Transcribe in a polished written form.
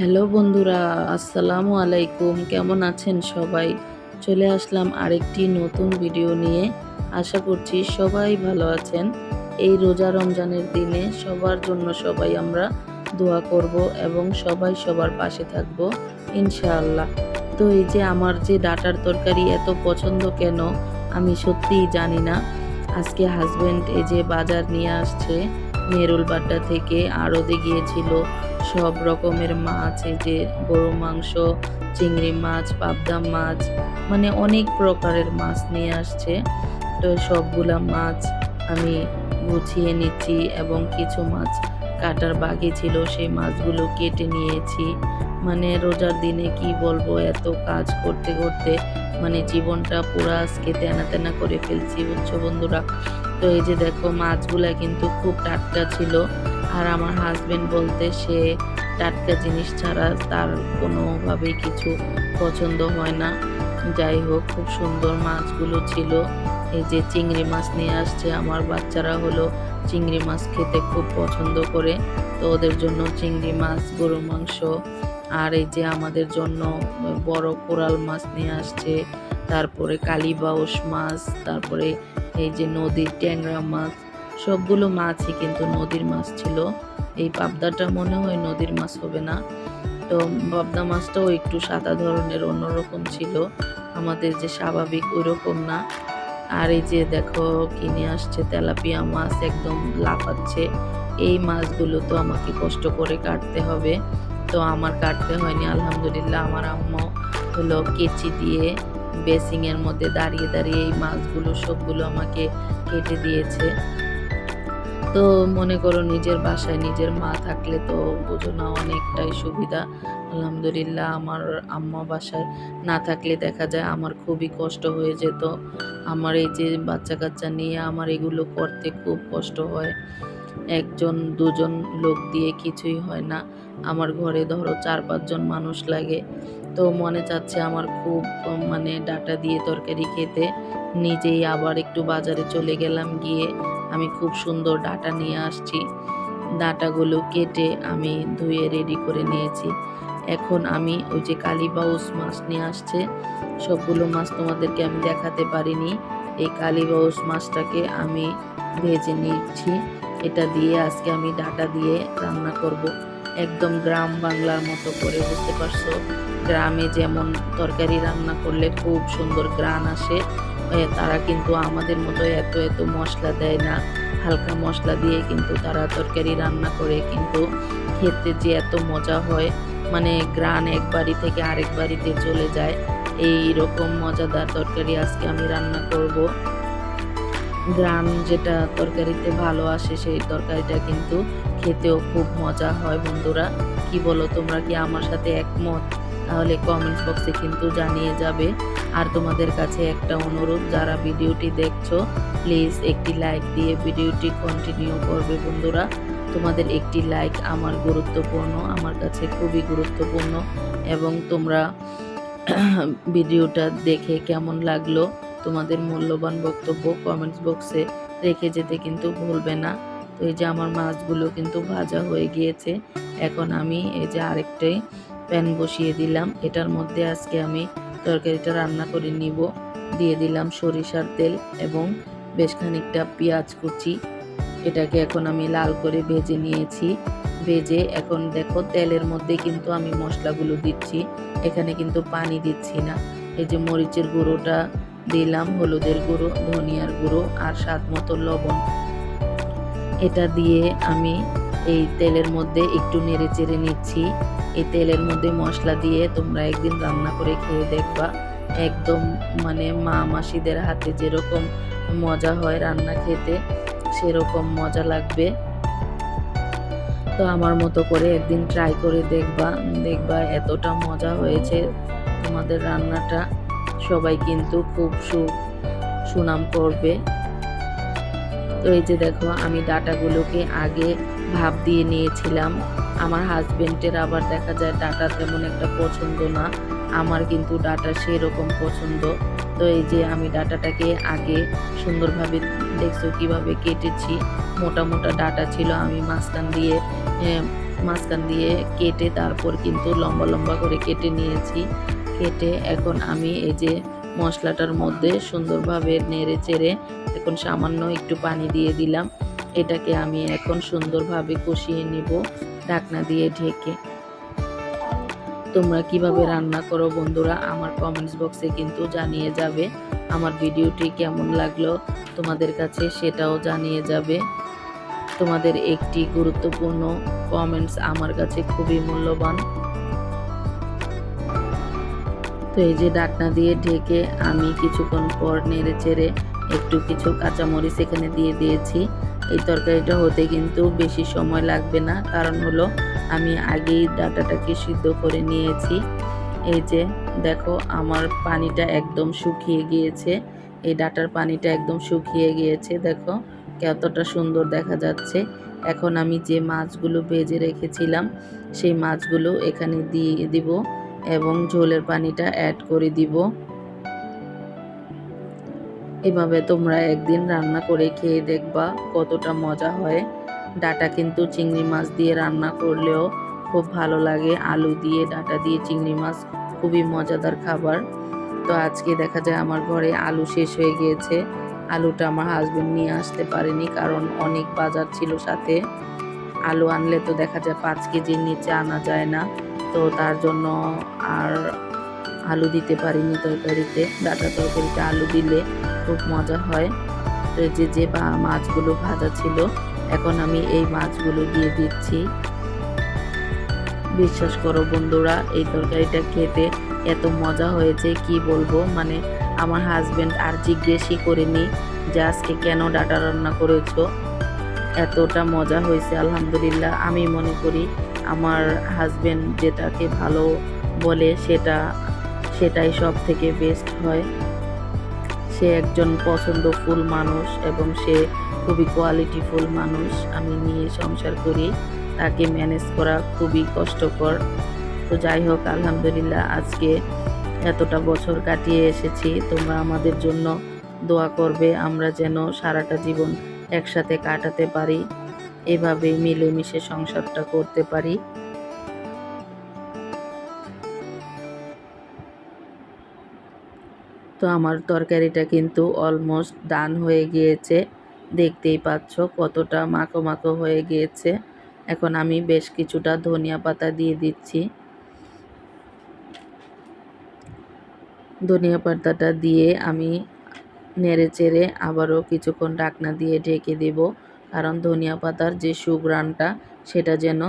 Hello বন্ধুরা, আসসালামু আলাইকুম। কেমন আছেন সবাই? চলে আসলাম আরেকটি নতুন ভিডিও নিয়ে। আশা করছি সবাই ভালো আছেন। এই রোজা রমজানের দিনে সবার জন্য সবাই আমরা দোয়া করব এবং সবাই সবার পাশে থাকব ইনশাআল্লাহ। তো এই যে আমার যে ডাটার তরকারি এত পছন্দ কেন আমি সত্যিই জানি না। আজকে হাসব্যান্ড এই যে বাজার নিয়ে আসছে মেরুল বাড্ডা থেকে, আড়তে গিয়েছিল। সব রকমের মাছ, এই যে গরু মাংস, চিংড়ি মাছ, পাবদা মাছ, মানে অনেক প্রকারের মাছ নিয়ে আসছে। তো সবগুলা মাছ আমি গুছিয়ে নিচ্ছি এবং কিছু মাছ কাটার বাকি ছিল, সেই মাছগুলো কেটে নিয়েছি। মানে রোজার দিনে কি বলবো, এত কাজ করতে করতে মানে জীবনটা পুরো আজকে তেনা তেনা করে ফেলছি, বুঝছো বন্ধুরা। তো এই যে দেখো মাছগুলা কিন্তু খুব টাটকা ছিল। আর আমার হাজবেন্ড বলতে সে টাটকা জিনিস ছাড়া তার কোনোভাবেই কিছু পছন্দ হয় না। যাই হোক, খুব সুন্দর মাছগুলো ছিল। এই যে চিংড়ি মাছ নিয়ে আসছে, আমার বাচ্চারা হলো চিংড়ি মাছ খেতে খুব পছন্দ করে। তো ওদের জন্য চিংড়ি মাছ, গরু মাংস, আর এই যে আমাদের জন্য বড় কোরাল মাছ নিয়ে আসছে, তারপরে কালীবাউস মাছ, তারপরে এই যে নদীর ট্যাংরা মাছ। সবগুলো মাছই কিন্তু নদীর মাছ ছিল। এই পাবদাটা মনে হয় নদীর মাছ হবে না। তো পাবদা মাছটাও একটু সাদা ধরনের, অন্যরকম ছিল, আমাদের যে স্বাভাবিক ওইরকম না। আর এই যে দেখো কিনে আসছে তেলাপিয়া মাছ, একদম লাফাচ্ছে। এই মাছগুলো তো আমাকে কষ্ট করে কাটতে হবে, তো আমার কাটতে হয়নি আলহামদুলিল্লাহ। আমার আম্মু হলো কেচি দিয়ে বেসিং এর মধ্যে দাঁড়িয়ে দাঁড়িয়ে এই মাছগুলো সবগুলো আমাকে কেটে দিয়েছে। তো মনে করো নিজের বাসায় নিজের মা থাকলে তো বুঝো না, অনেকটাই সুবিধা। আলহামদুলিল্লাহ আমার আম্মা বাসায় না থাকলে দেখা যায় আমার খুবই কষ্ট হয়ে যেত। আমার এই যে বাচ্চা কাচ্চা নিয়ে আমার এগুলো করতে খুব কষ্ট হয়। একজন দুজন লোক দিয়ে কিছুই হয় না। আমার ঘরে ধরো ৪-৫ জন মানুষ লাগে। তো মনে চাচ্ছে আমার খুব, মানে ডাঁটা দিয়ে তরকারি খেতে। নিজেই আবার একটু বাজারে চলে গেলাম, গিয়ে আমি খুব সুন্দর ডাঁটা নিয়ে আসছি। ডাঁটাগুলো কেটে আমি ধুয়ে রেডি করে নিয়েছি। এখন আমি ওই যে কালীবাউস মাছ নিয়ে আসছে, সবগুলো মাছ তোমাদেরকে আমি দেখাতে পারিনি। এই কালীবাউস মাছটাকে আমি ভেজে নিচ্ছি। এটা দিয়ে আজকে আমি ডাঁটা দিয়ে রান্না করব, একদম গ্রাম বাংলার মতো করে, বুঝতে পারছো? গ্রামে যেমন তরকারি রান্না করলে খুব সুন্দর গ্রান আসে, তারা কিন্তু আমাদের মতো এত এত মশলা দেয় না। হালকা মশলা দিয়ে কিন্তু তারা তরকারি রান্না করে, কিন্তু খেতে যে এত মজা হয়, মানে গ্রান এক বাড়ি থেকে আরেক বাড়িতে চলে যায়। এই রকম মজাদার তরকারি আজকে আমি রান্না করব। গ্রান যেটা তরকারিতে ভালো আসে, সেই তরকারিটা কিন্তু খেতেও খুব মজা হয়। বন্ধুরা, কি বলো, তোমরা কি আমার সাথে একমত? তাহলে কমেন্টস বক্সে কিন্তু জানিয়ে যাবে। আর তোমাদের কাছে একটা অনুরোধ, যারা ভিডিওটি দেখছো প্লিজ একটি লাইক দিয়ে ভিডিওটি কন্টিনিউ করবে বন্ধুরা। তোমাদের একটি লাইক আমার গুরুত্বপূর্ণ, আমার কাছে খুবই গুরুত্বপূর্ণ। এবং তোমরা ভিডিওটা দেখে কেমন লাগলো তোমাদের মূল্যবান বক্তব্য কমেন্টস বক্সে রেখে যেতে কিন্তু ভুলবে না। তো এই যে আমার মাছগুলো কিন্তু ভাজা হয়ে গিয়েছে। এখন আমি এই যে আরেকটাই প্যান বসিয়ে দিলাম, এটার মধ্যে আজকে আমি তরকারিটা রান্না করে নিব। দিয়ে দিলাম সরিষার তেল এবং বেশ খানিকটা পেঁয়াজ কুচি। এটাকে এখন আমি লাল করে ভেজে নিয়েছি। ভেজে এখন দেখো তেলের মধ্যে কিন্তু আমি মশলাগুলো দিচ্ছি, এখানে কিন্তু পানি দিচ্ছি না। এই যে মরিচের গুঁড়োটা দিলাম, হলুদের গুঁড়ো, ধনিয়ার গুঁড়ো আর স্বাদ মতো লবণ। এটা দিয়ে আমি এই তেলের মধ্যে একটু নেড়ে চেড়ে নিচ্ছি। এই তেলের মধ্যে মশলা দিয়ে তোমরা একদিন রান্না করে খেয়ে দেখবা, একদম মানে মা মাসিদের হাতে যেরকম মজা হয় রান্না খেতে, সেরকম মজা লাগবে। তো আমার মতো করে একদিন ট্রাই করে দেখবা, দেখবা এতটা মজা হয়েছে তোমাদের রান্নাটা। সবাই কিন্তু খুব সুনাম করবে। তো এই যে দেখো আমি ডাঁটাগুলোকে আগে ভাপ দিয়ে নিয়েছিলাম। আমার হাজবেন্ডের আবার দেখা যায় ডাঁটা তেমন একটা পছন্দ না, আমার কিন্তু ডাঁটা সেরকম পছন্দ। তো এই যে আমি ডাঁটাটাকে আগে সুন্দরভাবে, দেখছো কিভাবে কেটেছি, মোটা মোটা ডাঁটা ছিল, আমি মাঝখান দিয়ে মাঝখান দিয়ে কেটে তারপর কিন্তু লম্বা লম্বা করে কেটে নিয়েছি। কেটে এখন আমি এই যে মশলাটার মধ্যে সুন্দরভাবে নেড়ে চেড়ে এখন সামান্য একটু পানি দিয়ে দিলাম। এটাকে আমি এখন সুন্দরভাবে কষিয়ে নিব ঢাকনা দিয়ে ঢেকে। তোমরা কিভাবে রান্না করো বন্ধুরা আমার কমেন্টস বক্সে কিন্তু জানিয়ে যাবে। আমার ভিডিওটি কেমন লাগলো তোমাদের কাছে সেটাও জানিয়ে যাবে। তোমাদের একটি গুরুত্বপূর্ণ কমেন্টস আমার কাছে খুবই মূল্যবান। তো এই যে ঢাকনা দিয়ে ঢেকে আমি কিছুক্ষণ পর নেড়ে চেড়ে একটু কিছু কাঁচামরিচ এখানে দিয়ে দিয়েছি। এই তরকারিটা হতে কিন্তু বেশি সময় লাগবে না, কারণ হলো আমি আগেই ডাঁটাটাকে সিদ্ধ করে নিয়েছি। এই যে দেখো আমার পানিটা একদম শুকিয়ে গিয়েছে, এই ডাঁটার পানিটা একদম শুকিয়ে গিয়েছে, দেখো কতটা সুন্দর দেখা যাচ্ছে। এখন আমি যে মাছগুলো ভেজে রেখেছিলাম সেই মাছগুলো এখানে দিয়ে দিব এবং ঝোলের পানিটা অ্যাড করে দিব। এভাবে তোমরা একদিন রান্না করে খেয়ে দেখবা কতটা মজা হয়। ডাঁটা কিন্তু চিংড়ি মাছ দিয়ে রান্না করলেও খুব ভালো লাগে। আলু দিয়ে ডাঁটা দিয়ে চিংড়ি মাছ খুবই মজাদার খাবার। তো আজকে দেখা যায় আমার ঘরে আলু শেষ হয়ে গিয়েছে। আলুটা আমার হাজবেন্ড নিয়ে আসতে পারেনি, কারণ অনেক বাজার ছিল সাথে। আলু আনলে তো দেখা যায় 5 কেজির নিচে আনা যায় না, তো তার জন্য আর আলু দিতে পারিনি তরকারিতে। ডাঁটা তরকারিতে আলু দিলে খুব মজা হয়। তো যে মাছগুলো ভাজা ছিল এখন আমি এই মাছগুলো দিয়ে দিচ্ছি। বিশ্বাস করো বন্ধুরা এই তরকারিটা খেতে এত মজা হয়েছে কি বলবো, মানে আমার হাজবেন্ড আর জিজ্ঞেসই করেনি যে আজকে কেন ডাঁটা রান্না করেছো। এতটা মজা হয়েছে আলহামদুলিল্লাহ। আমি মনে করি আমার হাজবেন্ড যেটাকে ভালো বলে সেটাই সব থেকে বেস্ট হয়। সে একজন পছন্দফুল মানুষ এবং সে খুবই কোয়ালিটিফুল মানুষ। আমি নিয়ে সংসার করি, তাকে ম্যানেজ করা খুবই কষ্টকর। তো যাই হোক আলহামদুলিল্লাহ আজকে এতটা বছর কাটিয়ে এসেছি। তোমরা আমাদের জন্য দোয়া করবে, আমরা যেন সারাটা জীবন একসাথে কাটাতে পারি, এভাবে মিলেমিশে সংসারটা করতে পারি। তো আমার তরকারিটা কিন্তু অলমোস্ট ডান হয়ে গিয়েছে, দেখতেই পাচ্ছ কতটা মাখো মাখো হয়ে গিয়েছে। এখন আমি বেশ কিছুটা ধনিয়া পাতা দিয়ে দিচ্ছি। ধনিয়া পাতাটা দিয়ে আমি নেড়ে চেড়ে আবারও কিছুক্ষণ ঢাকনা দিয়ে ঢেকে দেব, কারণ ধনিয়া পাতার যে সুঘ্রাণটা সেটা যেন